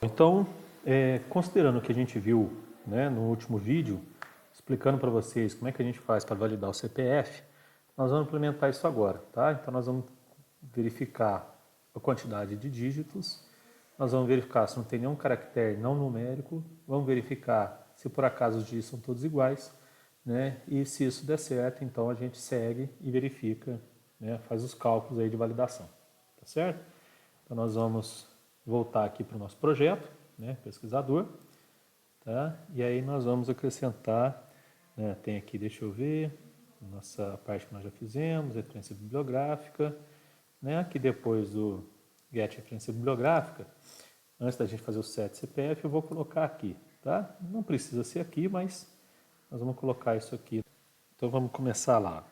Então, considerando o que a gente viu, né, no último vídeo, explicando para vocês como é que a gente faz para validar o CPF, nós vamos implementar isso agora, tá? Então nós vamos verificar a quantidade de dígitos, nós vamos verificar se não tem nenhum caractere não numérico, vamos verificar se por acaso os dígitos são todos iguais, né? E se isso der certo, então a gente segue e verifica, né, faz os cálculos aí de validação, tá certo? Então nós vamos voltar aqui para o nosso projeto, né, pesquisador, tá? E aí nós vamos acrescentar, né, tem aqui, deixa eu ver, nossa parte que nós já fizemos, referência bibliográfica, né, aqui depois do get referência bibliográfica, antes da gente fazer o set CPF, eu vou colocar aqui, tá? Não precisa ser aqui, mas nós vamos colocar isso aqui. Então vamos começar lá.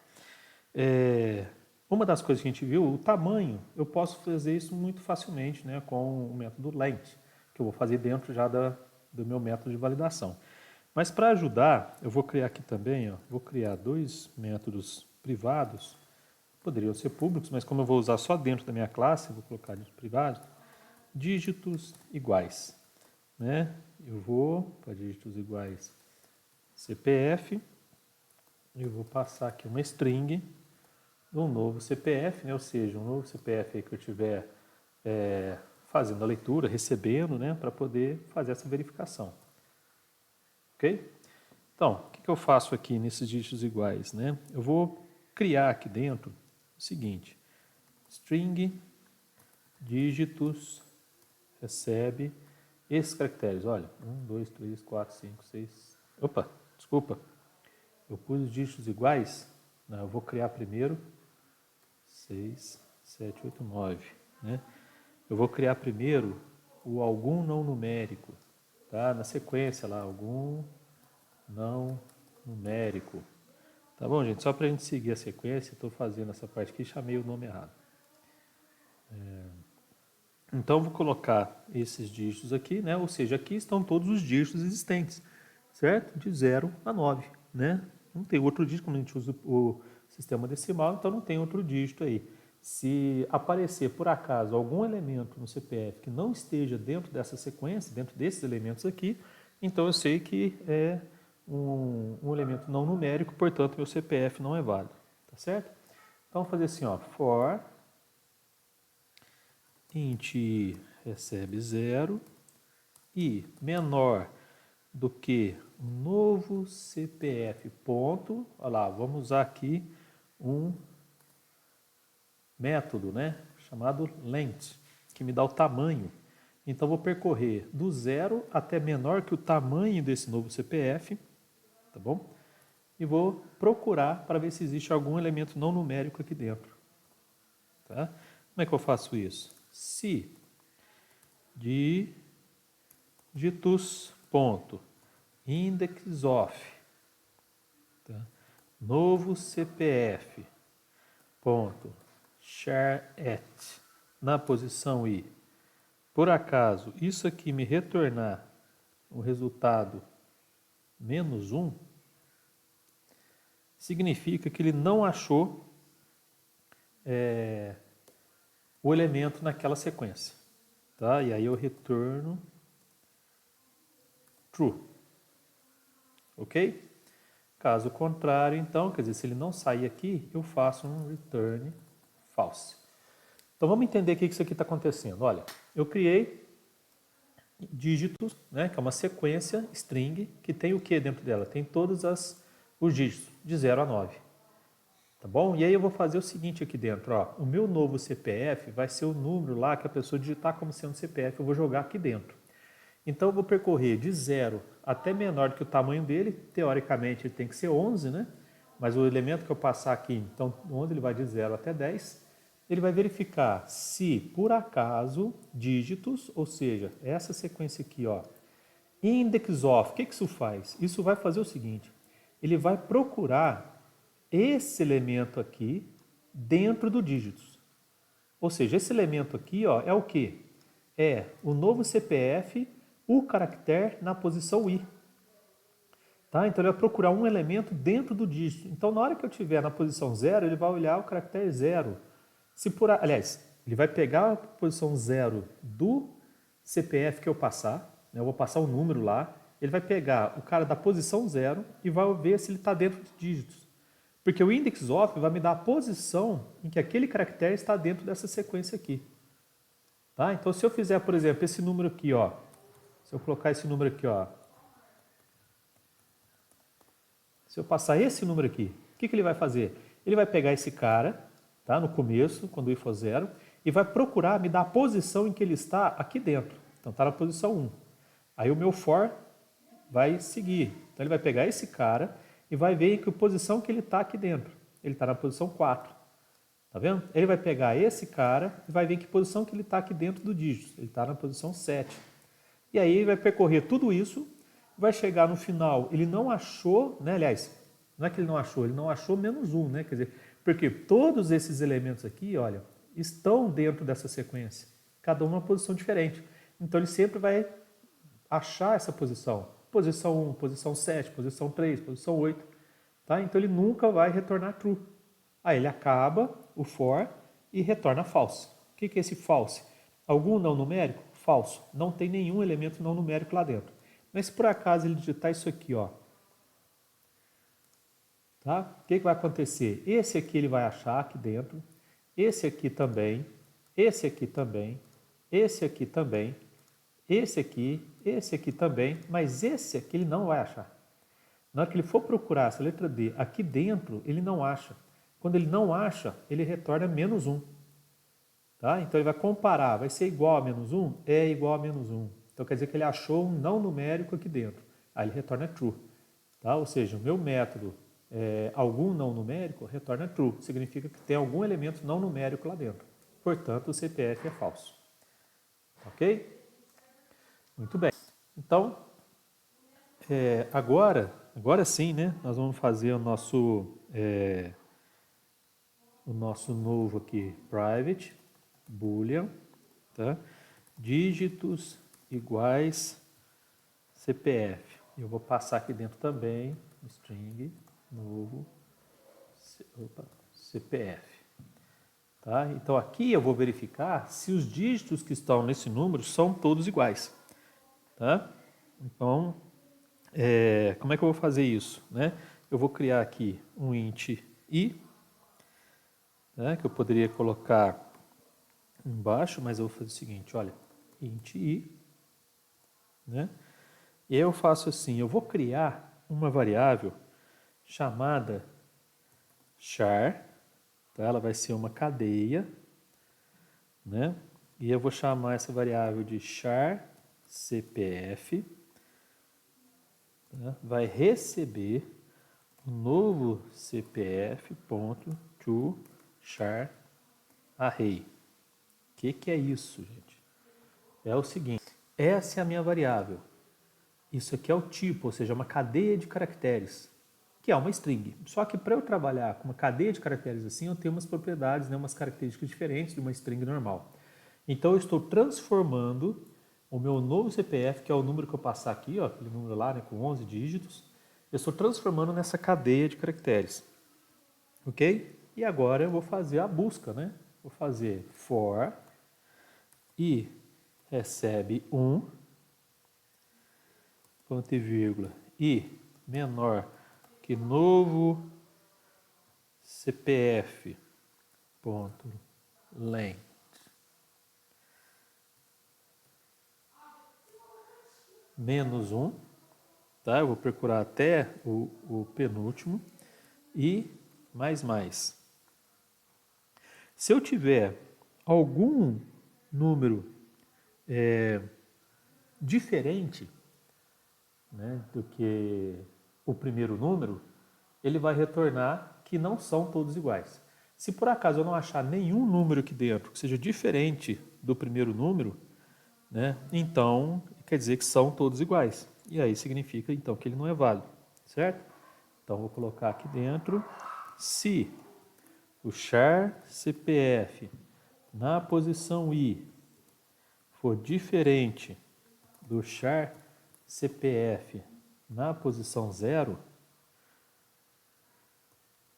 Uma das coisas que a gente viu, o tamanho, eu posso fazer isso muito facilmente, né, com o método length, que eu vou fazer dentro já do meu método de validação. Mas para ajudar, eu vou criar aqui também, ó, vou criar dois métodos privados, poderiam ser públicos, mas como eu vou usar só dentro da minha classe, eu vou colocar de privado, dígitos iguais, né? Eu vou para dígitos iguais CPF, eu vou passar aqui uma string de um novo CPF, né? Ou seja, um novo CPF aí que eu estiver fazendo a leitura, recebendo, né? Para poder fazer essa verificação. Ok? Então, o que eu faço aqui nesses dígitos iguais, né? Eu vou criar aqui dentro o seguinte, string dígitos recebe esses caracteres, olha, 1, 2, 3, 4, 5, 6, opa, desculpa, eu pus os dígitos iguais, né? Eu vou criar primeiro 6, 7, 8, 9, né? Eu vou criar primeiro o algum não numérico, tá? Na sequência lá, algum não numérico. Tá bom, gente? Só para a gente seguir a sequência, estou fazendo essa parte aqui e chamei o nome errado. Então, eu vou colocar esses dígitos aqui, né? Ou seja, aqui estão todos os dígitos existentes, certo? De 0 a 9, né? Não tem outro dígito, como a gente usa o sistema decimal, então não tem outro dígito aí. Se aparecer, por acaso, algum elemento no CPF que não esteja dentro dessa sequência, dentro desses elementos aqui, então eu sei que é um elemento não numérico, portanto, meu CPF não é válido, tá certo? Então, vou fazer assim, ó, for int i recebe 0 e menor do que novo CPF ponto, olha lá, vamos usar aqui um método, né, chamado length, que me dá o tamanho. Então, vou percorrer do 0 até menor que o tamanho desse novo CPF, tá bom? E vou procurar para ver se existe algum elemento não numérico aqui dentro. Tá? Como é que eu faço isso? Se dígitos ponto index of, tá? Novo CPF ponto char at na posição i, por acaso isso aqui me retornar o resultado -1, significa que ele não achou o elemento naquela sequência. Tá? E aí eu retorno true. Ok? Caso contrário, então, quer dizer, se ele não sair aqui, eu faço um return false. Então vamos entender o que isso aqui está acontecendo. Olha, eu criei dígitos, né, que é uma sequência string, que tem o que dentro dela? Tem todos os dígitos, de 0 a 9. Tá bom? E aí eu vou fazer o seguinte aqui dentro, ó, o meu novo CPF vai ser o número lá que a pessoa digitar como sendo CPF, eu vou jogar aqui dentro. Então eu vou percorrer de 0 até menor do que o tamanho dele, teoricamente ele tem que ser 11, né? Mas o elemento que eu passar aqui, então onde ele vai de 0 até 10, ele vai verificar se por acaso dígitos, ou seja, essa sequência aqui, ó, index of, o que isso faz? Isso vai fazer o seguinte, ele vai procurar esse elemento aqui dentro do dígitos. Ou seja, esse elemento aqui, ó, é o quê? É o novo CPF, o caractere na posição i. Tá? Então ele vai procurar um elemento dentro do dígito. Então na hora que eu estiver na posição 0, ele vai olhar o caractere 0. Aliás, ele vai pegar a posição 0 do CPF que eu passar, né, eu vou passar um número lá, ele vai pegar o cara da posição 0 e vai ver se ele está dentro de dígitos. Porque o index of vai me dar a posição em que aquele caractere está dentro dessa sequência aqui. Tá? Então, se eu fizer, por exemplo, esse número aqui, ó, se eu colocar esse número aqui, ó, se eu passar esse número aqui, o que ele vai fazer? Ele vai pegar esse cara, tá, no começo, quando o i for 0, e vai procurar me dar a posição em que ele está aqui dentro. Então, está na posição 1. Aí o meu for vai seguir. Então, ele vai pegar esse cara e vai ver em que posição que ele está aqui dentro. Ele está na posição 4. Tá vendo? Ele vai pegar esse cara e vai ver em que posição que ele está aqui dentro do dígito. Ele está na posição 7. E aí ele vai percorrer tudo isso, vai chegar no final, ele não achou, né? Aliás, não é que ele não achou menos 1, né? Quer dizer, porque todos esses elementos aqui, olha, estão dentro dessa sequência, cada um numa posição diferente. Então ele sempre vai achar essa posição. Posição 1, posição 7, posição 3, posição 8. Tá? Então ele nunca vai retornar true. Aí ele acaba o for e retorna false. O que é esse false? Algum não numérico? Falso. Não tem nenhum elemento não numérico lá dentro. Mas se por acaso ele digitar isso aqui, ó, tá? O que vai acontecer? Esse aqui ele vai achar aqui dentro, esse aqui também, esse aqui também, esse aqui também, esse aqui também, mas esse aqui ele não vai achar. Na hora que ele for procurar essa letra D aqui dentro, ele não acha. Quando ele não acha, ele retorna menos 1. Tá? Então ele vai comparar, vai ser igual a menos 1? É igual a menos 1. Então quer dizer que ele achou um não numérico aqui dentro. Aí ele retorna true. Tá? Ou seja, o meu método, algum não numérico, retorna true. Significa que tem algum elemento não numérico lá dentro. Portanto, o CPF é falso. Ok? Muito bem. Então, agora sim, né, nós vamos fazer o nosso novo aqui, private, boolean, tá? Dígitos iguais CPF. Eu vou passar aqui dentro também, string, novo, CPF. Tá? Então aqui eu vou verificar se os dígitos que estão nesse número são todos iguais. Tá? Então, como é que eu vou fazer isso? Né? Eu vou criar aqui um int i, né, que eu poderia colocar embaixo, mas eu vou fazer o seguinte, olha, int i, né? E aí eu faço assim, eu vou criar uma variável chamada char, tá? Ela vai ser uma cadeia, né? E eu vou chamar essa variável de char CPF, tá? Vai receber um novo CPF.toChar array. O que é isso, gente? É o seguinte, essa é a minha variável. Isso aqui é o tipo, ou seja, uma cadeia de caracteres, que é uma string. Só que para eu trabalhar com uma cadeia de caracteres assim, eu tenho umas propriedades, né, umas características diferentes de uma string normal. Então eu estou transformando o meu novo CPF, que é o número que eu passar aqui, ó, aquele número lá, né, com 11 dígitos, eu estou transformando nessa cadeia de caracteres. Ok? E agora eu vou fazer a busca, né? Vou fazer for e recebe 1, ponto e vírgula, e menor que novo CPF, ponto, length, menos 1, tá? Eu vou procurar até o penúltimo, e mais. Se eu tiver algum número diferente, né, do que o primeiro número, ele vai retornar que não são todos iguais. Se por acaso eu não achar nenhum número aqui dentro que seja diferente do primeiro número, né, então quer dizer que são todos iguais. E aí significa então que ele não é válido, certo? Então vou colocar aqui dentro, se o char CPF na posição i for diferente do char CPF na posição 0,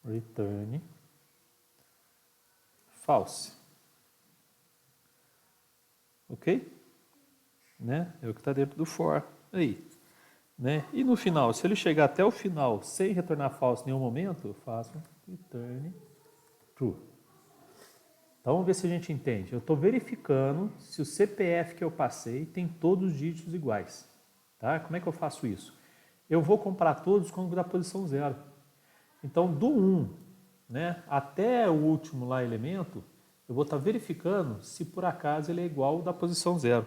return false. Ok? né? É o que está dentro do for aí, né? E no final, se ele chegar até o final sem retornar false em nenhum momento, eu faço return true. Então vamos ver se a gente entende. Eu estou verificando se o CPF que eu passei tem todos os dígitos iguais. Tá? Como é que eu faço isso? Eu vou comparar todos com o da posição 0. Então do 1, né, até o último lá elemento, eu vou estar verificando se por acaso ele é igual ao da posição 0.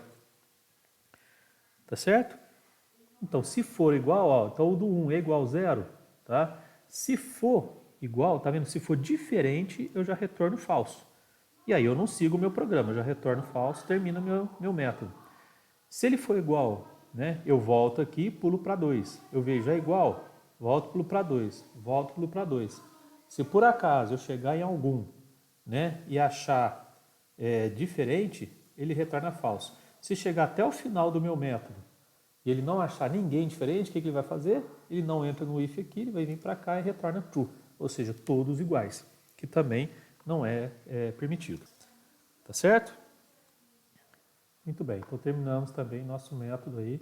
Tá certo? Então se for igual, ó, então o do 1 é igual a 0. Tá? Se for igual, tá vendo? Se for diferente, eu já retorno falso. E aí eu não sigo o meu programa, eu já retorno falso, termina meu método. Se ele for igual, né, eu volto aqui e pulo para 2. Eu vejo, é igual, volto, pulo para 2, volto, pulo para 2. Se por acaso eu chegar em algum, né, e achar diferente, ele retorna falso. Se chegar até o final do meu método e ele não achar ninguém diferente, o que ele vai fazer? Ele não entra no if aqui, ele vai vir para cá e retorna true, ou seja, todos iguais, que também não é permitido. Tá certo? Muito bem, então terminamos também nosso método aí,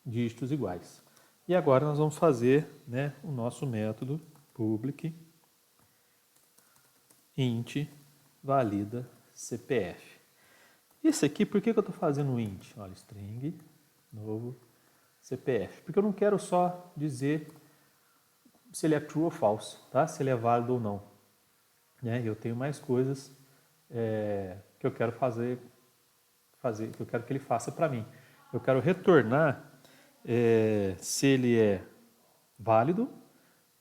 dígitos iguais. E agora nós vamos fazer, né, o nosso método public int valida CPF. Esse aqui, por que eu estou fazendo int? Olha, string novo CPF. Porque eu não quero só dizer se ele é true ou false, tá? Se ele é válido ou não. Né? Eu tenho mais coisas que eu quero fazer, que eu quero que ele faça para mim. Eu quero retornar se ele é válido,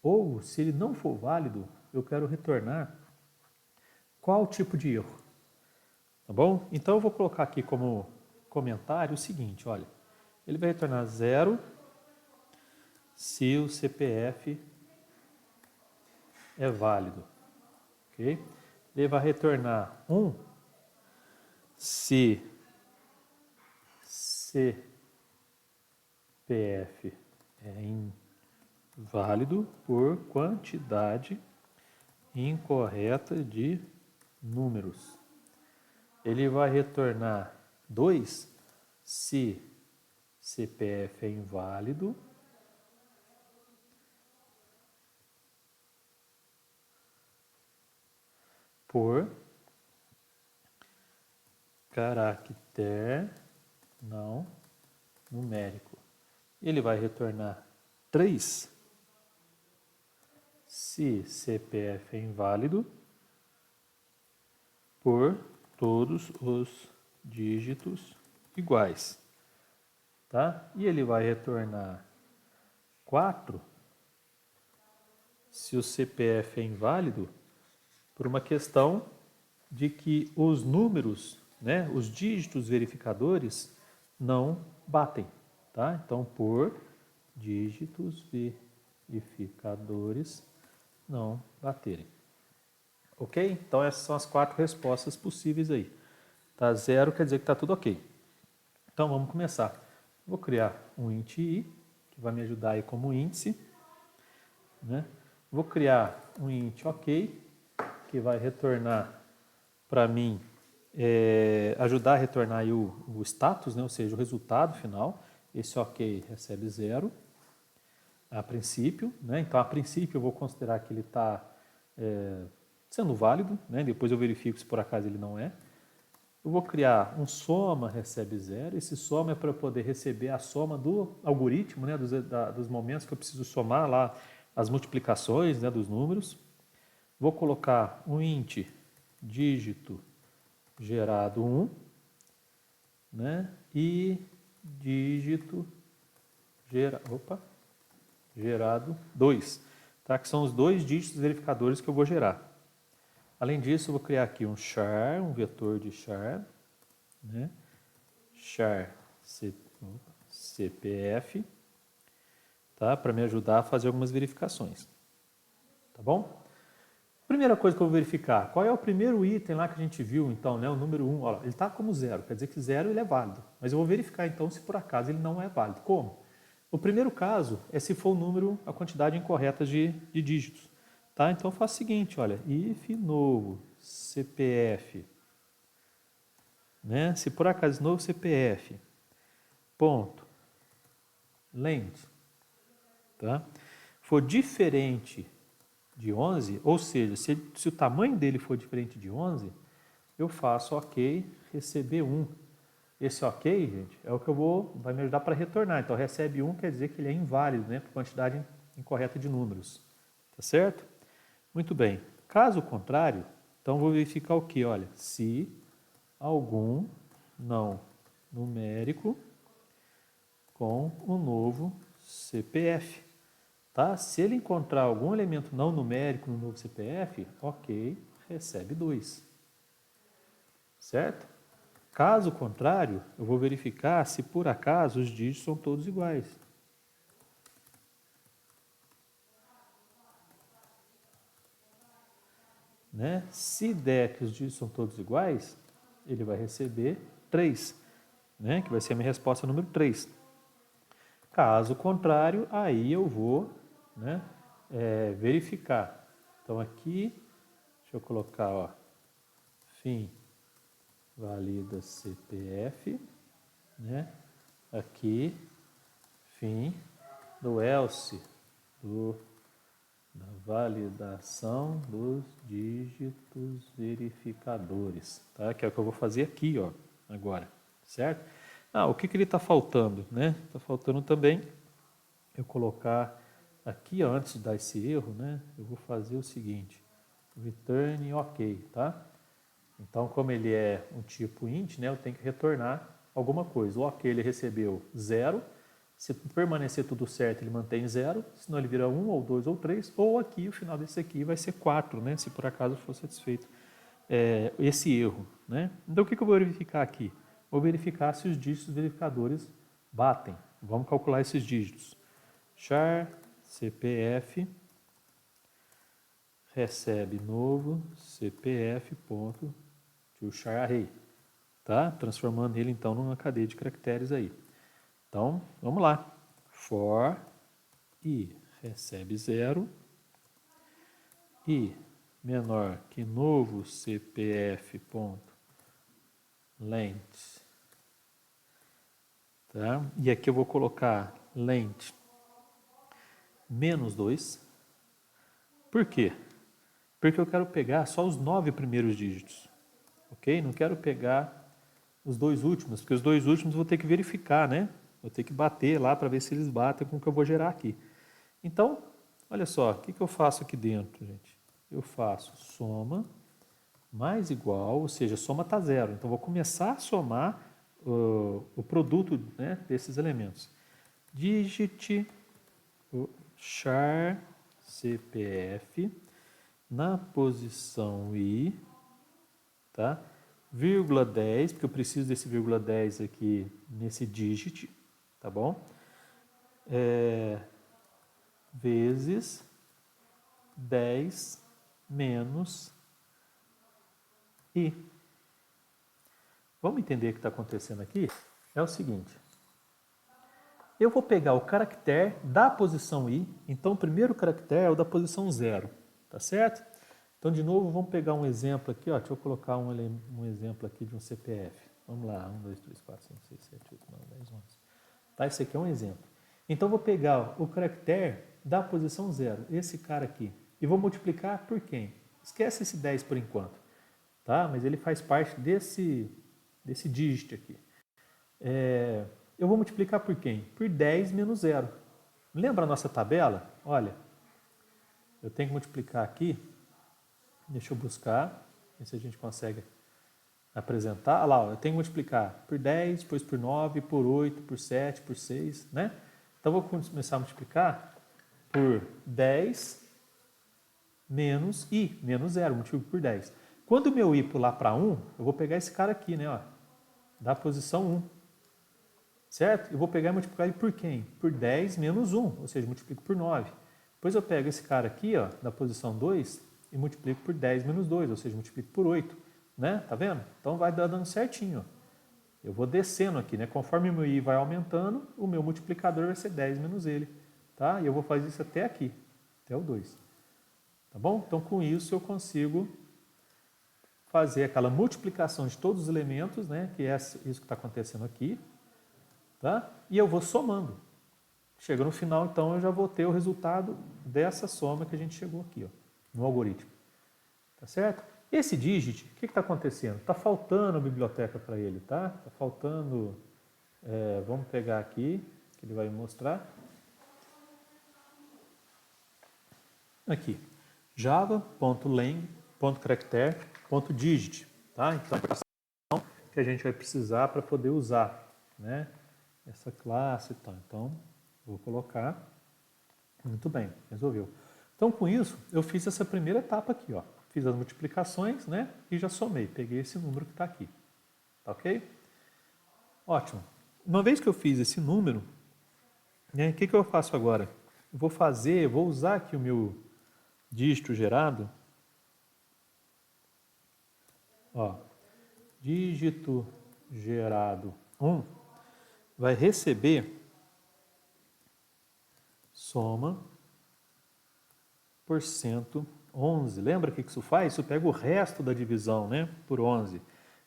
ou se ele não for válido, eu quero retornar qual tipo de erro. Tá bom? Então eu vou colocar aqui como comentário o seguinte, olha, ele vai retornar 0 se o CPF é válido, ok? Ele vai retornar 1 se CPF é inválido por quantidade incorreta de números. Ele vai retornar 2 se CPF é inválido por caractere não numérico. Ele vai retornar 3 se CPF é inválido por todos os dígitos iguais. Tá? E ele vai retornar 4 se o CPF é inválido por uma questão de que os números, né, os dígitos verificadores não batem. Tá? Então, por dígitos verificadores não baterem. Ok? Então, essas são as 4 respostas possíveis aí. Tá? 0 quer dizer que está tudo ok. Então, vamos começar. Vou criar um int i, que vai me ajudar aí como índice. Né? Vou criar um int ok, que vai retornar para mim, ajudar a retornar aí o status, né? Ou seja, o resultado final. Esse ok recebe 0 a princípio. Né? Então, a princípio, eu vou considerar que ele está sendo válido. Né? Depois eu verifico se por acaso ele não é. Eu vou criar um soma recebe 0. Esse soma é para eu poder receber a soma do algoritmo, né, dos momentos que eu preciso somar lá as multiplicações, né, dos números. Vou colocar um int dígito gerado 1, né, e dígito gerado 2, tá, que são os 2 dígitos verificadores que eu vou gerar. Além disso, eu vou criar aqui um char, um vetor de char, né? Char CPF, tá? Para me ajudar a fazer algumas verificações. Tá bom? Primeira coisa que eu vou verificar, qual é o primeiro item lá que a gente viu, então, né? O número 1, olha, ele está como 0, quer dizer que 0 ele é válido. Mas eu vou verificar, então, se por acaso ele não é válido. Como? O primeiro caso é se for o número, a quantidade incorreta de dígitos. Tá? Então eu faço o seguinte, olha, if novo CPF né? Se por acaso esse novo CPF, ponto, lente, tá? For diferente de 11, ou seja, se o tamanho dele for diferente de 11, eu faço OK, receber 1. Esse OK, gente, é o que vai me ajudar para retornar. Então, recebe 1 quer dizer que ele é inválido, né, por quantidade incorreta de números. Tá certo? Muito bem. Caso contrário, então vou verificar o que? Olha, se algum não numérico com o novo CPF. Tá? Se ele encontrar algum elemento não numérico no novo CPF, OK, recebe 2. Certo? Caso contrário, eu vou verificar se por acaso os dígitos são todos iguais. Né? Se der que os dígitos são todos iguais, ele vai receber 3, né? Que vai ser a minha resposta número 3. Caso contrário, aí eu vou, né, verificar. Então aqui, deixa eu colocar, ó, fim valida CPF, né? Aqui, fim do else, da validação dos dígitos verificadores, tá? Que é o que eu vou fazer aqui, ó, agora, certo? O que ele está faltando, né? Está faltando também eu colocar aqui, antes de dar esse erro, né? Eu vou fazer o seguinte, return OK, tá? Então, como ele é um tipo int, né, eu tenho que retornar alguma coisa. O OK ele recebeu 0. Se permanecer tudo certo, ele mantém 0. Senão ele vira 1, ou 2, ou 3. Ou aqui, o final desse aqui vai ser 4, né, se por acaso for satisfeito esse erro. Né? Então, o que eu vou verificar aqui? Vou verificar se os dígitos verificadores batem. Vamos calcular esses dígitos. Char CPF recebe novo CPF ponto to char array, tá? Transformando ele então numa cadeia de caracteres aí. Então, vamos lá. For i recebe 0 i menor que novo CPF ponto length, tá? E aqui eu vou colocar length menos 2. Por quê? Porque eu quero pegar só os 9 primeiros dígitos, ok? Não quero pegar os 2 últimos, porque os 2 últimos eu vou ter que verificar, né? Vou ter que bater lá para ver se eles batem com o que eu vou gerar aqui. Então, olha só, o que eu faço aqui dentro, gente? Eu faço soma mais igual, ou seja, a soma está 0. Então, vou começar a somar o produto, né, desses elementos. Digit o char CPF na posição i, tá? Vírgula 10, porque eu preciso desse vírgula 10 aqui nesse digit, tá bom? Vezes 10 menos i. Vamos entender o que está acontecendo aqui? É o seguinte, eu vou pegar o caractere da posição i, então o primeiro caractere é o da posição 0, tá certo? Então, de novo, vamos pegar um exemplo aqui, ó. Deixa eu colocar um exemplo aqui de um CPF. Vamos lá, 1, 2, 3, 4, 5, 6, 7, 8, 9, 10, 11. Tá, esse aqui é um exemplo. Então, vou pegar o caractere da posição 0, esse cara aqui, e vou multiplicar por quem? Esquece esse 10 por enquanto, tá? Mas ele faz parte desse dígito aqui. Eu vou multiplicar por quem? Por 10 menos 0. Lembra a nossa tabela? Olha, eu tenho que multiplicar aqui. Deixa eu buscar, ver se a gente consegue apresentar. Olha lá, eu tenho que multiplicar por 10, depois por 9, por 8, por 7, por 6, né? Então, vou começar a multiplicar por 10 menos i, menos 0, multiplico por 10. Quando o meu i pular para 1, eu vou pegar esse cara aqui, né? Ó, da posição 1, certo? Eu vou pegar e multiplicar ele por quem? Por 10 menos 1, ou seja, multiplico por 9. Depois eu pego esse cara aqui, ó, da posição 2, e multiplico por 10 menos 2, ou seja, multiplico por 8, né? Tá vendo? Então vai dando certinho, ó. Eu vou descendo aqui, né? Conforme o meu i vai aumentando, o meu multiplicador vai ser 10 menos ele, tá? E eu vou fazer isso até aqui, até o 2. Tá bom? Então, com isso eu consigo fazer aquela multiplicação de todos os elementos, né, que é isso que está acontecendo aqui, tá? E eu vou somando. Chega no final, então, eu já vou ter o resultado dessa soma que a gente chegou aqui, ó, no algoritmo. Tá certo? Esse digit, o que está acontecendo? Está faltando biblioteca para ele, tá? Está faltando, vamos pegar aqui, que ele vai mostrar. Aqui, java.lang.character.digit, tá? Então, que a gente vai precisar para poder usar, né, essa classe e tal. Então, vou colocar. Muito bem, resolveu. Então, com isso, eu fiz essa primeira etapa aqui, ó. Fiz as multiplicações, né, e já somei. Peguei esse número que está aqui. Tá ok? Ótimo. Uma vez que eu fiz esse número, né, o que eu faço agora? Eu vou usar aqui o meu dígito gerado. Ó, dígito gerado 1 vai receber soma porcento 11. Lembra o que isso faz? Isso pega o resto da divisão, né, por 11.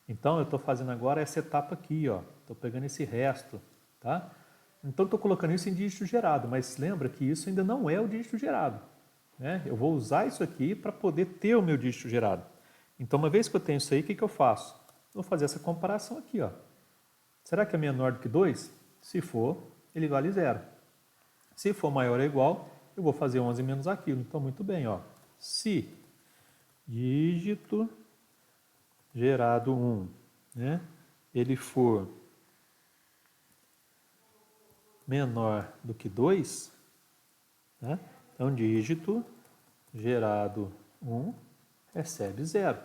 Então, eu estou fazendo agora essa etapa aqui, ó. Estou pegando esse resto, tá? Então, estou colocando isso em dígito gerado, mas lembra que isso ainda não é o dígito gerado, né? Eu vou usar isso aqui para poder ter o meu dígito gerado. Então, uma vez que eu tenho isso aí, o que eu faço? Vou fazer essa comparação aqui, ó. Será que é menor do que 2? Se for, ele vale 0. Se for maior ou igual, eu vou fazer 11 menos aquilo. Então, muito bem, ó. Se dígito gerado 1, né, ele for menor do que 2, né, então dígito gerado 1 recebe 0.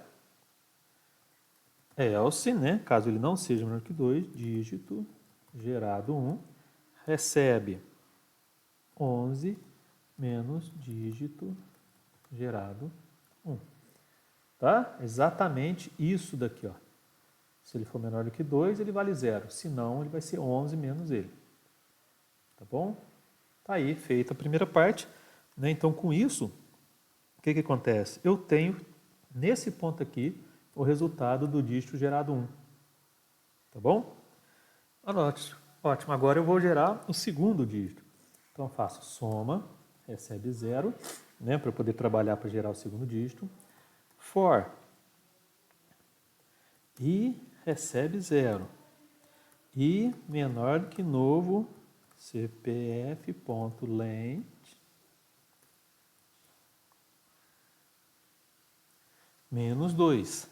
Else, né, caso ele não seja menor que 2, dígito gerado 1 recebe 11 menos dígito gerado 1. Tá? Exatamente isso daqui, ó. Se ele for menor do que 2, ele vale 0. Se não, ele vai ser 11 menos ele. Tá bom? Tá aí, feita a primeira parte. Né? Então, com isso, o que acontece? Eu tenho, nesse ponto aqui, o resultado do dígito gerado 1. Tá bom? Anote. Ótimo. Agora eu vou gerar o segundo dígito. Então, eu faço soma, recebe 0, né, para eu poder trabalhar para gerar o segundo dígito. For i recebe 0. I menor do que novo cpf.length menos 2.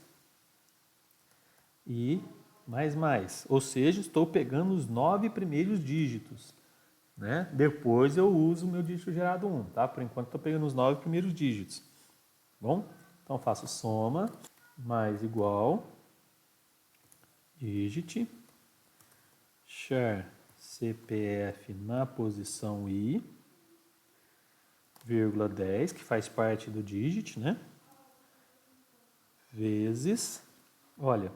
E mais. Ou seja, estou pegando os 9 primeiros dígitos. Né? Depois eu uso o meu dígito gerado 1. Tá? Por enquanto estou pegando os 9 primeiros dígitos. Bom? Então eu faço soma mais igual digit char CPF na posição i, vírgula 10, que faz parte do digit, né? Vezes, olha,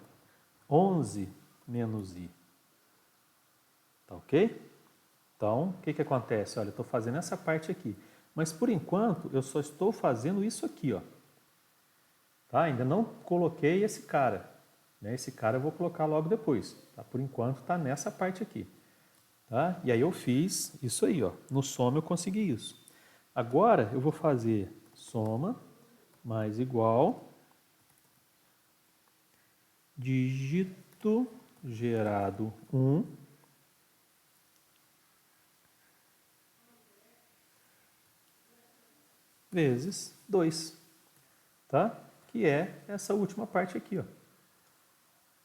11 menos i. Tá ok? Então, o que acontece? Olha, eu estou fazendo essa parte aqui. Mas, por enquanto, eu só estou fazendo isso aqui, ó. Tá? Ainda não coloquei esse cara. Né? Esse cara eu vou colocar logo depois. Tá? Por enquanto, está nessa parte aqui. Tá? E aí eu fiz isso aí, ó. No soma eu consegui isso. Agora eu vou fazer soma mais igual dígito gerado 1 vezes 2, tá? Que é essa última parte aqui, ó.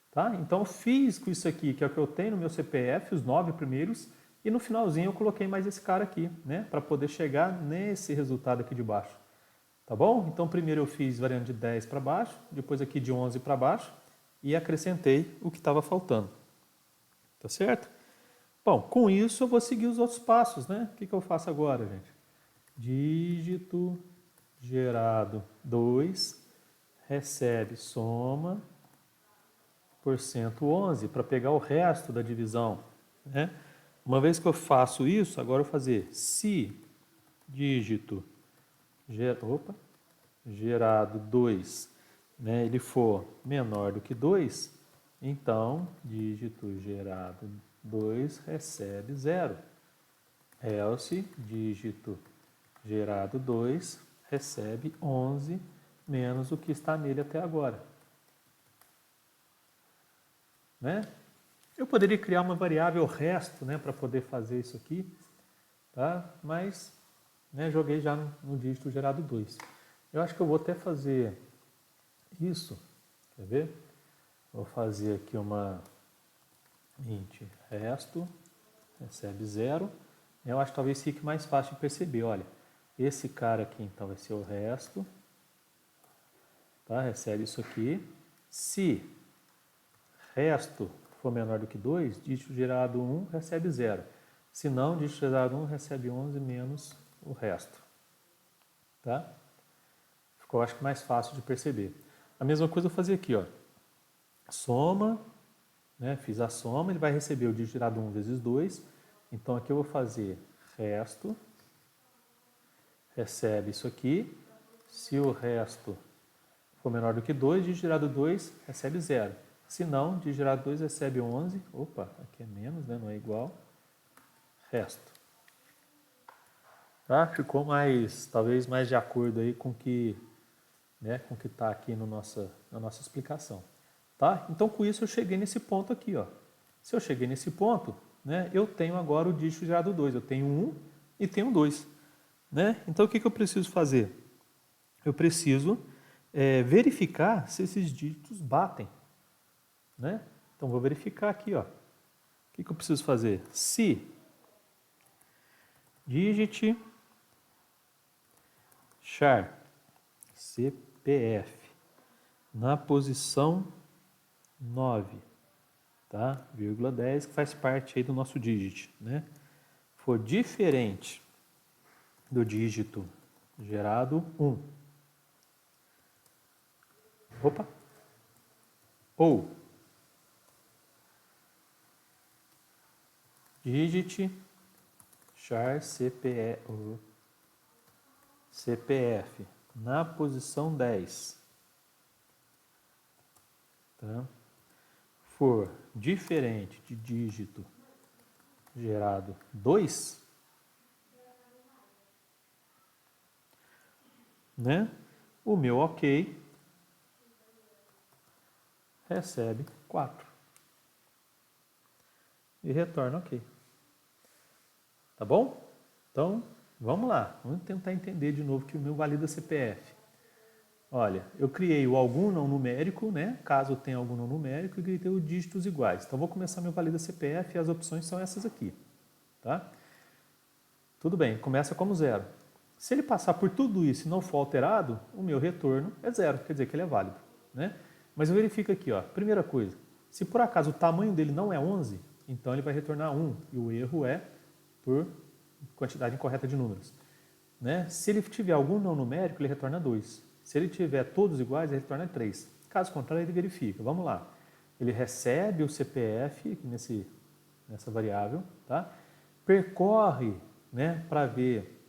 Tá? Então eu fiz com isso aqui, que é o que eu tenho no meu CPF, os 9 primeiros, e no finalzinho eu coloquei mais esse cara aqui, né? Para poder chegar nesse resultado aqui de baixo. Tá bom? Então primeiro eu fiz variando de 10 para baixo, depois aqui de 11 para baixo, e acrescentei o que estava faltando. Tá certo? Bom, com isso eu vou seguir os outros passos, né? O que eu faço agora, gente? Dígito gerado 2 recebe soma porcento 11 para pegar o resto da divisão, né? Uma vez que eu faço isso, agora eu vou fazer se dígito gerado 2 né, ele for menor do que 2, então dígito gerado 2 recebe 0. Else, dígito gerado 2 recebe 11 menos o que está nele até agora. Né? Eu poderia criar uma variável resto, né, para poder fazer isso aqui, tá? Mas, né, joguei já no dígito gerado 2. Eu acho que eu vou até fazer isso, quer ver? Vou fazer aqui uma int resto, recebe 0. Eu acho que talvez fique mais fácil de perceber, olha, esse cara aqui então vai ser o resto, tá? Recebe isso aqui. Se resto for menor do que 2, dígito gerado 1 recebe 0. Se não, dígito gerado 1 recebe 11 menos o resto. Tá? Ficou, acho que, mais fácil de perceber. A mesma coisa eu vou fazer aqui, ó. Soma, né? Fiz a soma, ele vai receber o dígito gerado 1 vezes 2. Então aqui eu vou fazer resto, recebe isso aqui. Se o resto for menor do que 2, dígito gerado 2 recebe 0. Se não, dígito gerado 2 recebe 11. Opa, aqui é menos, né? Não é igual. Resto. Tá? Ficou mais, talvez mais de acordo aí com que, né, com o que está aqui no na nossa explicação. Tá? Então, com isso, eu cheguei nesse ponto aqui. Ó. Se eu cheguei nesse ponto, né, eu tenho agora o dígito gerado 2. Eu tenho 1 e tenho 2. Né? Então, o que eu preciso fazer? Eu preciso verificar se esses dígitos batem. Né? Então, vou verificar aqui. Ó. O que eu preciso fazer? Se digit char CPF na posição 9, tá? Vírgula 10, que faz parte aí do nosso digit, né? For diferente do dígito gerado 1. Opa! Ou digit char CPF na posição 10, tá? For diferente de dígito gerado 2, né? O meu ok recebe 4 e retorna ok. Tá bom? Então, vamos lá. Vamos tentar entender de novo que o meu valida CPF. Olha, eu criei o algum não numérico, né? Caso tenha algum não numérico, e criei os dígitos iguais. Então, vou começar meu valida CPF e as opções são essas aqui. Tá? Tudo bem, começa como 0. Se ele passar por tudo isso e não for alterado, o meu retorno é 0, quer dizer que ele é válido. Né? Mas eu verifico aqui, ó, primeira coisa, se por acaso o tamanho dele não é 11, então ele vai retornar 1, e o erro é por quantidade incorreta de números. Né? Se ele tiver algum não numérico, ele retorna 2. Se ele tiver todos iguais, ele retorna 3. Caso contrário, ele verifica. Vamos lá. Ele recebe o CPF aqui nessa variável, tá? Percorre, né, para ver,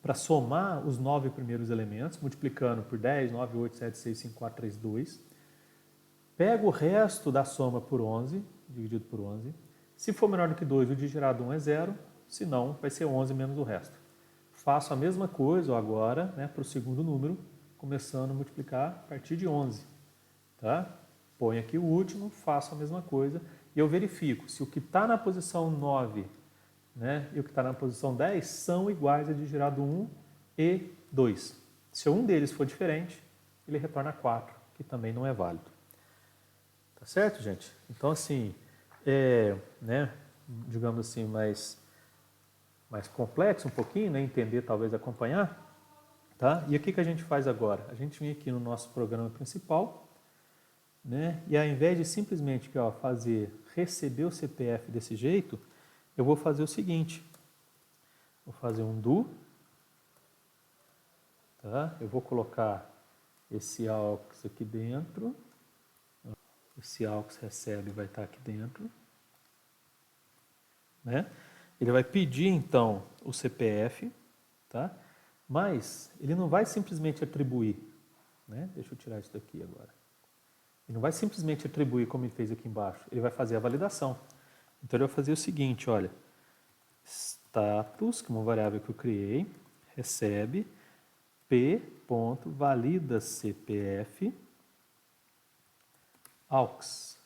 para somar os 9 primeiros elementos, multiplicando por 10, 9, 8, 7, 6, 5, 4, 3, 2. Pega o resto da soma por 11, dividido por 11. Se for menor do que 2, o dígito gerado 1 é 0. Se não, vai ser 11 menos o resto. Faço a mesma coisa agora, né, para o segundo número, começando a multiplicar a partir de 11. Tá? Ponho aqui o último, faço a mesma coisa e eu verifico se o que está na posição 9, né, e o que está na posição 10 são iguais a dígito gerado 1 e 2. Se um deles for diferente, ele retorna 4, que também não é válido. Tá certo, gente? Então, assim, né, digamos assim, mais complexo um pouquinho, né, entender, talvez acompanhar. Tá? E o que a gente faz agora? A gente vem aqui no nosso programa principal, né, e ao invés de simplesmente receber o CPF desse jeito, eu vou fazer o seguinte. Vou fazer um do. Tá? Eu vou colocar esse AUX aqui dentro. Esse AUX recebe vai estar aqui dentro. Né? Ele vai pedir, então, o CPF, tá? Mas ele não vai simplesmente atribuir. né? Deixa eu tirar isso daqui agora. Ele não vai simplesmente atribuir como ele fez aqui embaixo, ele vai fazer a validação. Então ele vai fazer o seguinte, olha, status, que é uma variável que eu criei, recebe p.validacpf aux,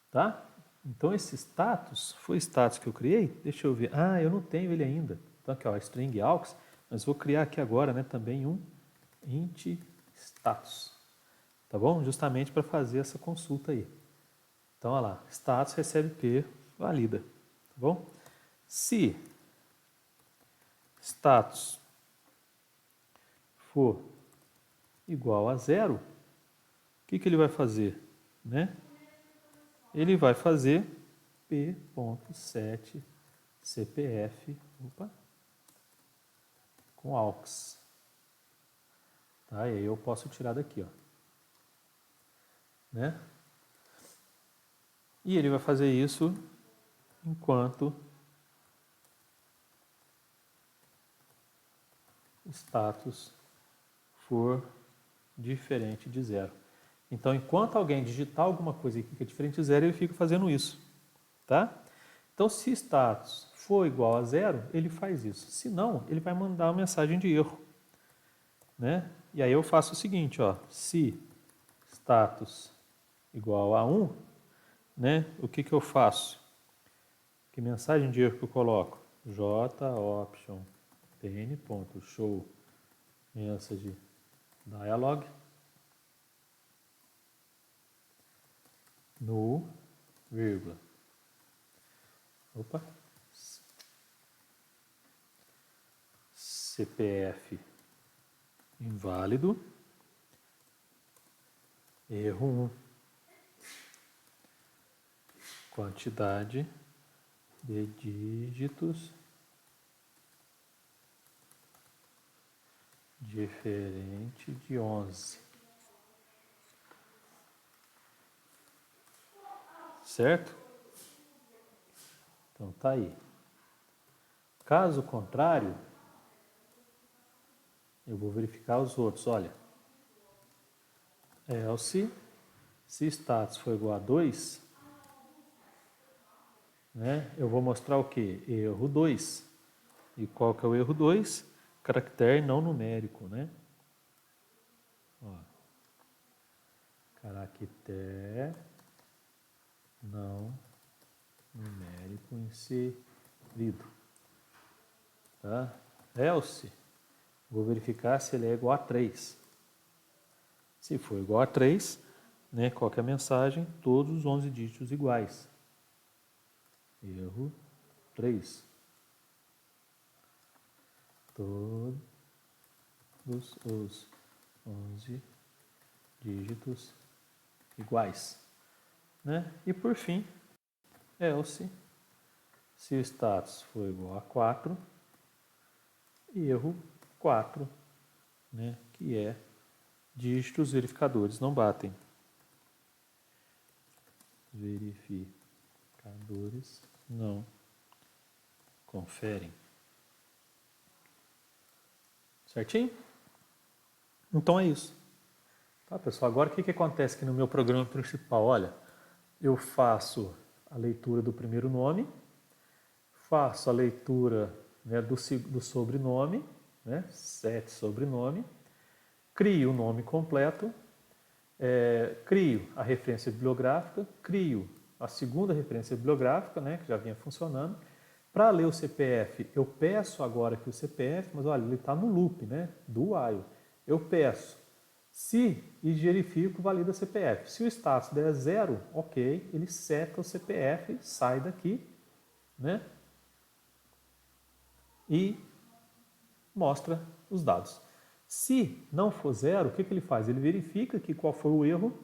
tá? Então esse status foi status que eu criei, deixa eu ver, eu não tenho ele ainda. Então aqui, ó, string aux, mas vou criar aqui agora, né, também um int status, tá bom? Justamente para fazer essa consulta aí. Então, olha lá, status recebe p, valida, tá bom? Se status for igual a 0, o que ele vai fazer, né? Ele vai fazer p.set cpf com aux. Tá? E aí eu posso tirar daqui, ó. Né? E ele vai fazer isso enquanto o status for diferente de 0. Então, enquanto alguém digitar alguma coisa aqui que é diferente de 0, ele fica fazendo isso. Tá? Então, se status for igual a 0, ele faz isso. Se não, ele vai mandar uma mensagem de erro. Né? E aí eu faço o seguinte, ó, se status igual a 1, né, o que eu faço? Que mensagem de erro que eu coloco? joption pn.show message dialog no vírgula. CPF inválido, erro 1, quantidade de dígitos diferente de 11. Certo? Então tá aí. Caso contrário, eu vou verificar os outros. Olha, else, se status for igual a 2, né, eu vou mostrar o que? Erro 2. E qual que é o erro 2? Caractere não numérico, né? Ó, caractere não numérico inserido. Tá? Else, vou verificar se ele é igual a 3. Se for igual a 3, né, qual que é a mensagem? Todos os 11 dígitos iguais. Erro 3. Todos os 11 dígitos iguais. Né? E por fim, else, se o status for igual a 4, erro 4, né, que é dígitos verificadores não batem. Verificadores não conferem. Certinho? Então é isso. Tá, pessoal? Agora o que acontece aqui no meu programa principal? Olha, eu faço a leitura do primeiro nome, faço a leitura, né, do sobrenome, né, set sobrenome, crio o nome completo, crio a referência bibliográfica, crio a segunda referência bibliográfica, né, que já vinha funcionando. Para ler o CPF, eu peço agora que o CPF, mas olha, ele está no loop, né, do while. Eu peço, se e verifico, valida CPF. Se o status der 0, ok, ele seta o CPF, sai daqui, né, e mostra os dados. Se não for 0, o que ele faz? Ele verifica que qual foi o erro,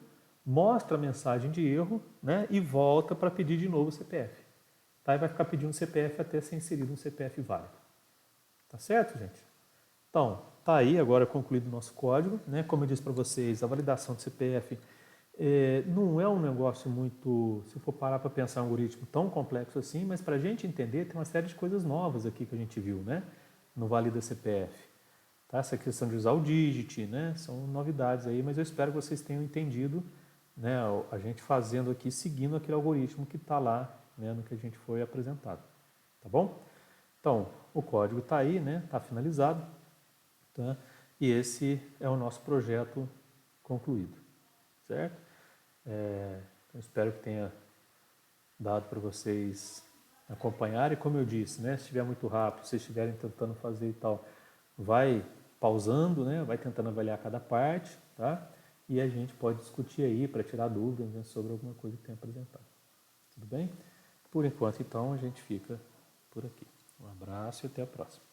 mostra a mensagem de erro, né, e volta para pedir de novo o CPF. Tá? E vai ficar pedindo CPF até ser inserido um CPF válido. Tá certo, gente? Então, tá aí agora concluído o nosso código. Né? Como eu disse para vocês, a validação do CPF não é um negócio muito, se for parar para pensar um algoritmo tão complexo assim, mas para a gente entender, tem uma série de coisas novas aqui que a gente viu, né, no Valida CPF. Tá? Essa questão de usar o Digit, né? São novidades aí, mas eu espero que vocês tenham entendido, né? A gente fazendo aqui, seguindo aquele algoritmo que está lá, né? No que a gente foi apresentado. Tá bom? Então, o código está aí, né? Está finalizado. Tá? E esse é o nosso projeto concluído. Certo? Eu espero que tenha dado para vocês acompanharem. Como eu disse, né? Se estiver muito rápido, se estiverem tentando fazer e tal, vai pausando, né? Vai tentando avaliar cada parte, tá? E a gente pode discutir aí para tirar dúvidas, né, sobre alguma coisa que tenha apresentado. Tudo bem? Por enquanto, então, a gente fica por aqui. Um abraço e até a próxima.